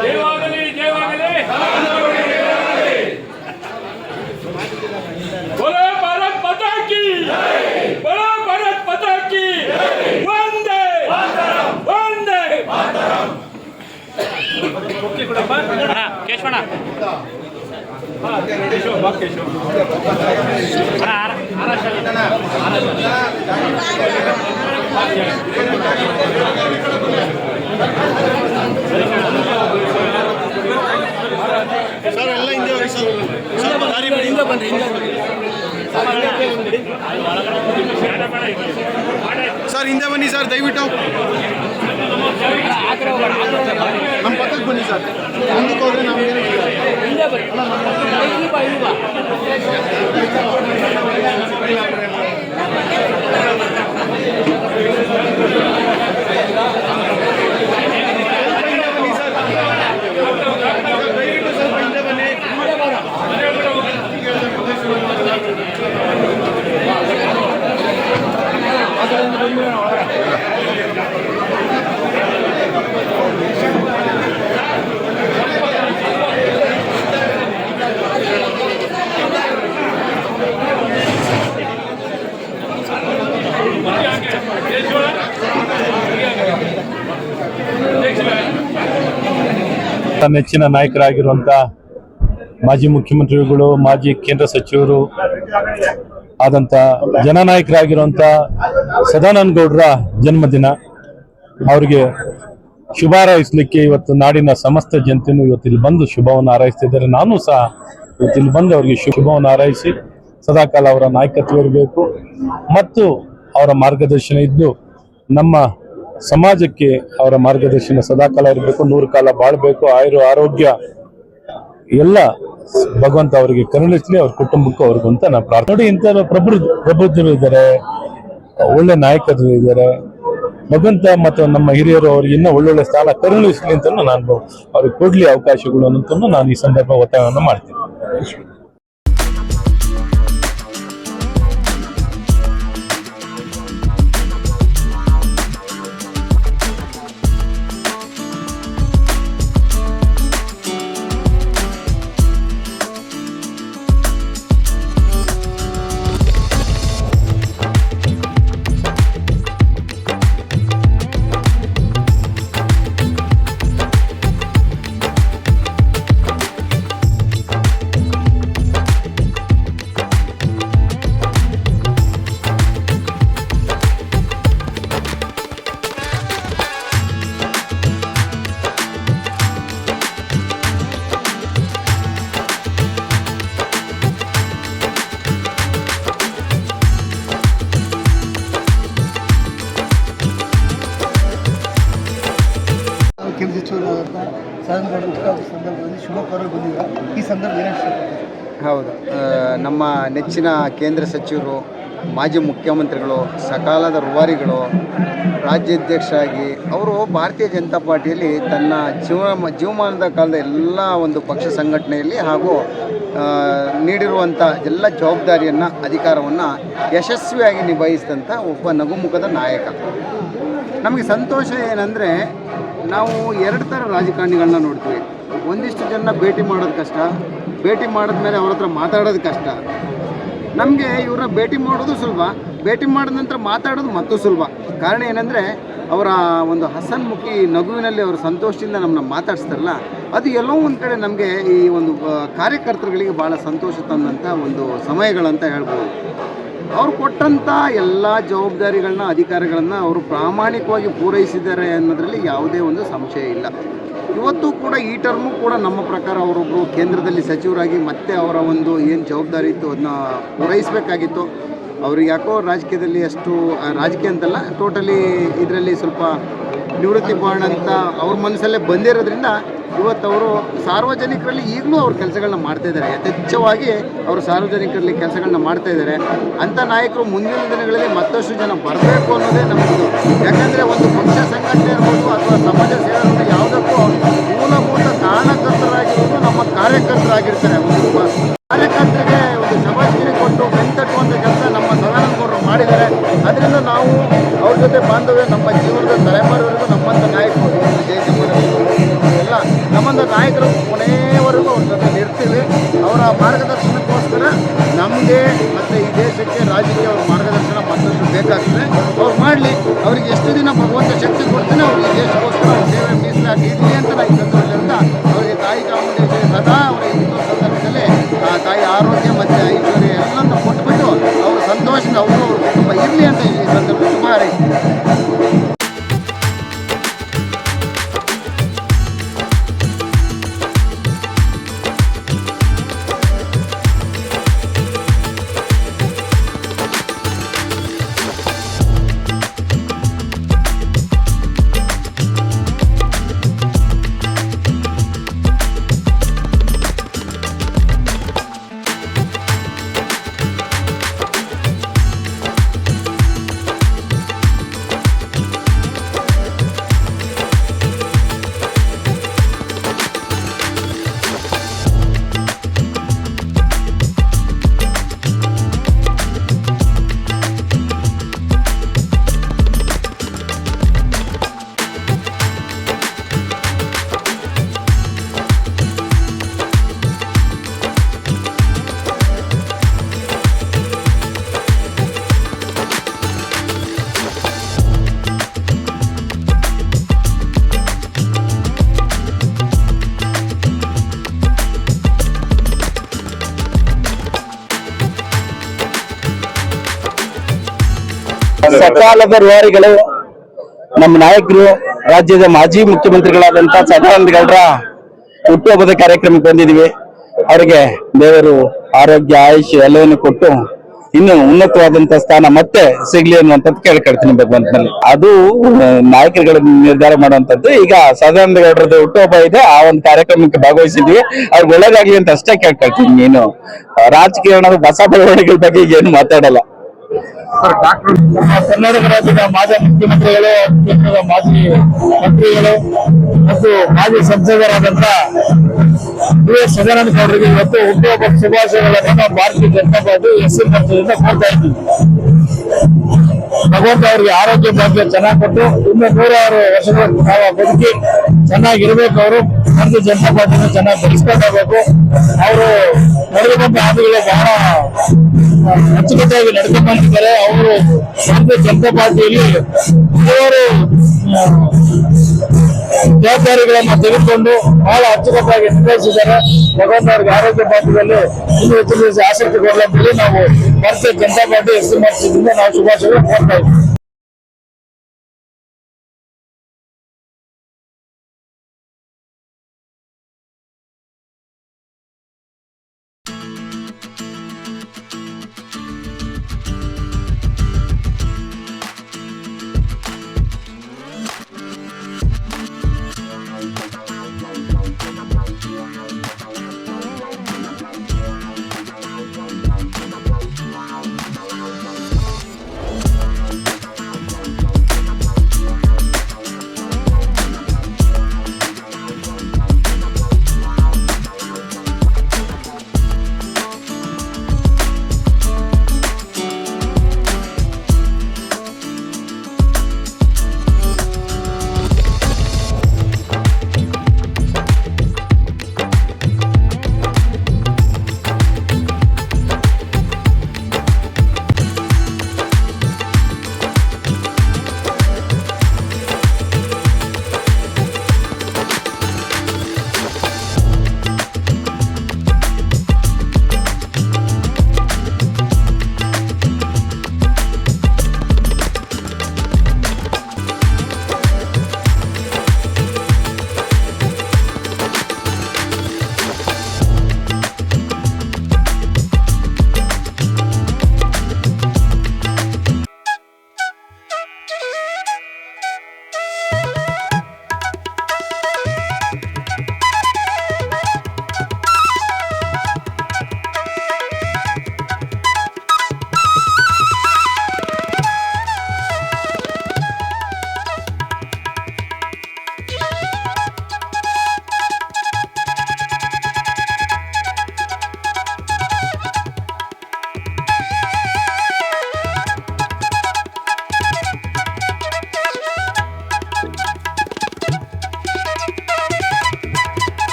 ಜಯವಾಗಲಿ ಜಯವಾಗಲಿ. बोलो भारत माता की, बोलो भारत माता की, वंदे वंदे मातरम. केशवಣ್ಣ ಸರ್ ಎಲ್ಲ ಹಿಂದೆ ಹೋಗಿ ಸರ್, ಸ್ವಲ್ಪ ದಾರಿ ಬಿಡಿ, ಹಿಂದೆ ಬನ್ನಿ, ಹಿಂದೆ ಸರ್, ಹಿಂದೆ ಬನ್ನಿ ಸರ್, ದಯವಿಟ್ಟು ನಮ್ಮ ಪಕ್ಕಕ್ಕೆ ಬನ್ನಿ ಸರ್, ಮುಂದಕ್ಕೆ ಹೋದ್ರೆ ನಮಗೆ ಹಿಂದೆ ಬನ್ನಿ. ನೆಚ್ಚಿನ ನಾಯಕರಾಗಿರುವಂಥ ಮಾಜಿ ಮುಖ್ಯಮಂತ್ರಿಗಳು, ಮಾಜಿ ಕೇಂದ್ರ ಸಚಿವರು ಆದಂಥ ಜನನಾಯಕರಾಗಿರುವಂಥ ಸದಾನಂದ ಗೌಡರ ಜನ್ಮದಿನ. ಅವರಿಗೆ ಶುಭ ಹಾರೈಸಲಿಕ್ಕೆ ಇವತ್ತು ನಾಡಿನ ಸಮಸ್ತ ಜನತೆಯೂ ಇವತ್ತಿಲ್ಲಿ ಬಂದು ಶುಭವನ್ನು ಹಾರೈಸ್ತಿದ್ದಾರೆ. ನಾನು ಸಹ ಇವತ್ತಿಲ್ಲಿ ಬಂದು ಅವರಿಗೆ ಶುಭವನ್ನು ಹಾರೈಸಿ ಸದಾಕಾಲ ಅವರ ನಾಯಕತ್ವ ಇರಬೇಕು ಮತ್ತು ಅವರ ಮಾರ್ಗದರ್ಶನ ಇದ್ದು ನಮ್ಮ ಸಮಾಜಕ್ಕೆ ಅವರ ಮಾರ್ಗದರ್ಶನ ಸದಾಕಾಲ ಇರಬೇಕು. 100 ಕಾಲ ಬಾಳಬೇಕು. ಆರೋಗ್ಯ ಎಲ್ಲ ಭಗವಂತ ಅವರಿಗೆ ಕರುಣಿಸಲಿ, ಅವ್ರ ಕುಟುಂಬಕ್ಕೂ ಅವ್ರಿಗೂ ಅಂತ ನಾನು ಪ್ರಾರ್ಥನೆ. ನೋಡಿ, ಇಂಥ ಪ್ರಬುದ್ಧರು ಇದ್ದಾರೆ, ಒಳ್ಳೆ ನಾಯಕರು ಇದ್ದಾರೆ. ಭಗವಂತ ಮತ್ತು ನಮ್ಮ ಹಿರಿಯರು ಅವ್ರಿಗೆ ಇನ್ನೂ ಒಳ್ಳೊಳ್ಳೆ ಸ್ಥಾನ ಕರುಣಿಸಲಿ ಅಂತ ನಾನು ಅವ್ರಿಗೆ ಕೊಡ್ಲಿ ಅವಕಾಶಗಳು ಅಂತ ನಾನು ಈ ಸಂದರ್ಭ ಒತ್ತಾಯವನ್ನು ಮಾಡ್ತೀನಿ. ಕೇಂದ್ರ ಸಚಿವರಾದಂಥ ಸದಾನಂದ ಗೌಡ ಸಂದರ್ಭದಲ್ಲಿ ಶುಭ ಕೋರಲು ಬಂದಿದ್ದಾರೆ. ಈ ಸಂದರ್ಭ ಏನಾಗ್ತದೆ? ಹೌದು, ನಮ್ಮ ನೆಚ್ಚಿನ ಕೇಂದ್ರ ಸಚಿವರು, ಮಾಜಿ ಮುಖ್ಯಮಂತ್ರಿಗಳು, ಸಕಾಲದ ರೂವಾರಿಗಳು, ರಾಜ್ಯಾಧ್ಯಕ್ಷರಾಗಿ ಅವರು ಭಾರತೀಯ ಜನತಾ ಪಾರ್ಟಿಯಲ್ಲಿ ತನ್ನ ಜೀವಮಾನದ ಕಾಲದ ಎಲ್ಲ ಒಂದು ಪಕ್ಷ ಸಂಘಟನೆಯಲ್ಲಿ ಹಾಗೂ ನೀಡಿರುವಂಥ ಎಲ್ಲ ಜವಾಬ್ದಾರಿಯನ್ನು, ಅಧಿಕಾರವನ್ನು ಯಶಸ್ವಿಯಾಗಿ ನಿಭಾಯಿಸಿದಂಥ ಒಬ್ಬ ನಗುಮುಖದ ನಾಯಕ. ನಮಗೆ ಸಂತೋಷ ಏನಂದರೆ, ನಾವು 2 ಥರ ರಾಜಕಾರಣಿಗಳನ್ನ ನೋಡ್ತೀವಿ. ಒಂದಿಷ್ಟು ಜನ ಭೇಟಿ ಮಾಡೋದು ಕಷ್ಟ, ಭೇಟಿ ಮಾಡಿದ್ಮೇಲೆ ಅವ್ರ ಹತ್ರ ಮಾತಾಡೋದು ಕಷ್ಟ. ನಮಗೆ ಇವ್ರನ್ನ ಭೇಟಿ ಮಾಡೋದು ಸುಲಭ, ಭೇಟಿ ಮಾಡಿದ ನಂತರ ಮಾತಾಡೋದು ಮತ್ತೂ ಸುಲಭ. ಕಾರಣ ಏನಂದರೆ, ಅವರ ಒಂದು ಹಸನ್ಮುಖಿ ನಗುವಿನಲ್ಲಿ ಅವರು ಸಂತೋಷದಿಂದ ನಮ್ಮನ್ನ ಮಾತಾಡಿಸ್ತಾರಲ್ಲ, ಅದು ಎಲ್ಲೋ ಒಂದು ಕಡೆ ನಮಗೆ ಈ ಒಂದು ಕಾರ್ಯಕರ್ತರುಗಳಿಗೆ ಭಾಳ ಸಂತೋಷ ತಂದಂಥ ಒಂದು ಸಮಯಗಳಂತ ಹೇಳ್ಬೋದು. ಅವರು ಕೊಟ್ಟಂಥ ಎಲ್ಲ ಜವಾಬ್ದಾರಿಗಳನ್ನ, ಅಧಿಕಾರಗಳನ್ನು ಅವರು ಪ್ರಾಮಾಣಿಕವಾಗಿ ಪೂರೈಸಿದ್ದಾರೆ ಅನ್ನೋದರಲ್ಲಿ ಯಾವುದೇ ಒಂದು ಸಂಶಯ ಇಲ್ಲ. ಇವತ್ತು ಕೂಡ ಈ ಟರ್ಮು ಕೂಡ ನಮ್ಮ ಪ್ರಕಾರ ಅವರೊಬ್ಬರು ಕೇಂದ್ರದಲ್ಲಿ ಸಚಿವರಾಗಿ ಮತ್ತೆ ಅವರ ಒಂದು ಏನು ಜವಾಬ್ದಾರಿ ಇತ್ತು ಅದನ್ನ ಪೂರೈಸಬೇಕಾಗಿತ್ತು. ಅವ್ರಿಗೆ ಯಾಕೋ ರಾಜಕೀಯದಲ್ಲಿ ಅಷ್ಟು ರಾಜಕೀಯ ಅಂತಲ್ಲ, ಟೋಟಲಿ ಇದರಲ್ಲಿ ಸ್ವಲ್ಪ ನಿವೃತ್ತಿ ಮಾಡೋಣ ಅಂತ ಅವ್ರ ಮನಸ್ಸಲ್ಲೇ ಬಂದಿರೋದ್ರಿಂದ ಇವತ್ತು ಅವರು ಸಾರ್ವಜನಿಕರಲ್ಲಿ ಈಗಲೂ ಅವ್ರ ಕೆಲಸಗಳನ್ನ ಮಾಡ್ತಾಯಿದ್ದಾರೆ. ಯಥೇಚ್ಛವಾಗಿ ಅವರು ಸಾರ್ವಜನಿಕರಲ್ಲಿ ಕೆಲಸಗಳನ್ನ ಮಾಡ್ತಾಯಿದ್ದಾರೆ. ಅಂಥ ನಾಯಕರು ಮುಂದಿನ ದಿನಗಳಲ್ಲಿ ಮತ್ತಷ್ಟು ಜನ ಬರಬೇಕು ಅನ್ನೋದೇ ನಮ್ಮದು. ಯಾಕಂದರೆ ಒಂದು ಪಕ್ಷ ಸಂಘಟನೆ ಇರ್ಬೋದು ಅಥವಾ ಸಮಾಜ ಸೇವೆ ಯಾವುದಕ್ಕೂ ಮೂಲಭೂತ ಕಾರಣಕರ್ತರಾಗಿರೋದು ನಮ್ಮ ಕಾರ್ಯಕರ್ತರಾಗಿರ್ತಾರೆ. ಒಂದು ಕಾರ್ಯಕರ್ತರಿಗೆ ಒಂದು ಶಬಾಷ್ಗಿರಿ ಕೊಟ್ಟು ಬೆಂತಟ್ಟುವಂಥ ಕೆಲಸ ನಮ್ಮ ಸದಾನಂದ ಗೌಡರು ಮಾಡಿದ್ದಾರೆ. ಅದರಿಂದ ನಾವು ಅವ್ರ ಜೊತೆ ಬಾಂಧವ್ಯ ನಮ್ಮ ಜೀವನದ ತಲೆಮಾರಿವರೆಗೂ ನಮ್ಮಂಥ ನಾಯಕರು ಜಯಚಂದ್ರ ಎಲ್ಲ ನಮ್ಮ ನಾಯಕರು ಕೊನೆಯವರೆಗೂ ಅವ್ರ ಜೊತೆ ಇರ್ತೀವಿ. ಅವರ ಮಾರ್ಗದರ್ಶನಕ್ಕೋಸ್ಕರ ನಮಗೆ ಮತ್ತು ಈ ದೇಶಕ್ಕೆ ರಾಜ್ಯಕ್ಕೆ ಅವ್ರ ಮಾರ್ಗದರ್ಶನ ಮತ್ತಷ್ಟು ಬೇಕಾಗ್ತದೆ. ಅವ್ರು ಮಾಡಲಿ, ಅವ್ರಿಗೆ ಎಷ್ಟು ದಿನ ಭಗವಂತ ಶಕ್ತಿ ಕೊಡ್ತಾನೆ ಅವ್ರಿಗೆ ಈ ದೇಶಕ್ಕೋಸ್ಕರ ಅವ್ರ ಸೇವೆ ಮೀಸಲಾಗಿ ಇರಲಿ ಅಂತ ನಾನು ಈ ಸಂದರ್ಭದಿಂದ ಅವರಿಗೆ ತಾಯಿ ಚಾಮುಂಡೇಶ್ವರಿ ಸದಾ ಅವರ ಹಿಂದೂ ಸಂದರ್ಭದಲ್ಲಿ ತಾಯಿ ಆರೋಗ್ಯ ಮತ್ತು ಐಶ್ವರ್ಯ ಎಲ್ಲನೂ ಕೊಟ್ಬಿಟ್ಟು ಅವರು ಸಂತೋಷದಿಂದ ಅವರು ಕುಟುಂಬ ಇರಲಿ ಅಂತ ಈ ಸಂದರ್ಭ ಶುಭ ಹಾರೈಸ್ತೀನಿ. ಸಕಾಲದ ರೂವಾರಿಗಳು ನಮ್ಮ ನಾಯಕರು ರಾಜ್ಯದ ಮಾಜಿ ಮುಖ್ಯಮಂತ್ರಿಗಳಾದಂತ ಸದಾನಂದ ಗೌಡರ ಹುಟ್ಟುಹಬ್ಬದ ಕಾರ್ಯಕ್ರಮಕ್ಕೆ ಬಂದಿದ್ದೀವಿ. ಅವರಿಗೆ ದೇವರು ಆರೋಗ್ಯ ಆಯುಷ್ ಎಲ್ಲವನ್ನು ಕೊಟ್ಟು ಇನ್ನು ಉನ್ನತವಾದಂತ ಸ್ಥಾನ ಮತ್ತೆ ಸಿಗ್ಲಿ ಅನ್ನುವಂಥದ್ದು ಕೇಳ್ಕೊಳ್ತೀನಿ ಭಗವಂತನಲ್ಲಿ. ಅದು ನಾಯಕರುಗಳ ನಿರ್ಧಾರ ಮಾಡುವಂತದ್ದು. ಈಗ ಸದಾನಂದ ಗೌಡರದ್ದು ಹುಟ್ಟುಹಬ್ಬ ಇದೆ, ಆ ಒಂದು ಕಾರ್ಯಕ್ರಮಕ್ಕೆ ಭಾಗವಹಿಸಿದ್ವಿ. ಅವ್ರಿಗೆ ಒಳ್ಳೇದಾಗ್ಲಿ ಅಂತ ಅಷ್ಟೇ ಕೇಳ್ಕೊಳ್ತೀನಿ. ನೀನು ರಾಜಕೀಯದ ಹೊಸ ಬೆಳವಣಿಗೆಗಳ ಬಗ್ಗೆ ಏನು ಮಾತಾಡಲ್ಲ. ಕರ್ನಾಟಕ ರಾಜ್ಯದ ಮಾಜಿ ಮುಖ್ಯಮಂತ್ರಿಗಳು, ಕೇಂದ್ರದ ಮಾಜಿ ಮಂತ್ರಿಗಳು ಮತ್ತು ಮಾಜಿ ಸಂಸದರಾದಂತ ಬಿ.ಎಸ್. ಸದಾನಂದ ಗೌಡರಿಗೆ ಇವತ್ತು ಹುಟ್ಟುಹಬ್ಬ ಶುಭಾಶಯಗಳನ್ನು ಭಾರತೀಯ ಜನತಾ ಪಾರ್ಟಿ ಎಸ್ಸಿ ಪಕ್ಷದಿಂದ ಕೋರ್ತಾ ಇದ್ದೀವಿ. ಭಗವಂತ ಅವರಿಗೆ ಆರೋಗ್ಯ ಭಾಗ್ಯ ಚೆನ್ನಾಗಿ ಕೊಟ್ಟು ಇನ್ನು 106 ವರ್ಷಗಳ ಕಾಲ ಬದುಕಿ ಚೆನ್ನಾಗಿರ್ಬೇಕು. ಅವರು ಭಾರತೀಯ ಜನತಾ ಪಾರ್ಟಿನ ಚೆನ್ನಾಗಿ ಬೆಳೆಸ್ಕೊಂಡು ಹೋಗ್ಬೇಕು. ಅವರು ನಡೆದುಕೊಂಡ ಹಾದಿಗಳು ಬಹಳ ಅಚ್ಚುಕಟ್ಟಾಗಿ ನಡ್ಕೊಂಡು ಬಂದಿದ್ದಾರೆ. ಅವರು ಭಾರತೀಯ ಜನತಾ ಪಾರ್ಟಿಯಲ್ಲಿ ಹಲವಾರು ಜವಾಬ್ದಾರಿಗಳನ್ನು ತೆಗೆದುಕೊಂಡು ಬಹಳ ಅಚ್ಚುಕಟ್ಟಾಗಿ ನಿರ್ವಹಿಸಿದ್ದಾರೆ. ಭಗವಂತ ಅವರಿಗೆ ಆರೋಗ್ಯ ಭಾಗ್ಯದಲ್ಲಿ ಇನ್ನೂ ಹೆಚ್ಚಿನ ಆಸಕ್ತಿ ಕೊಡಲಿ ನಾವು ಭಾರತೀಯ ಜನತಾ ಪಾರ್ಟಿ ಎಸ್ಸಿ ಪಕ್ಷದಿಂದ ನಾವು ಶುಭಾಶಯ ಕೋರ್ತಾ ಇದ್ದೀವಿ.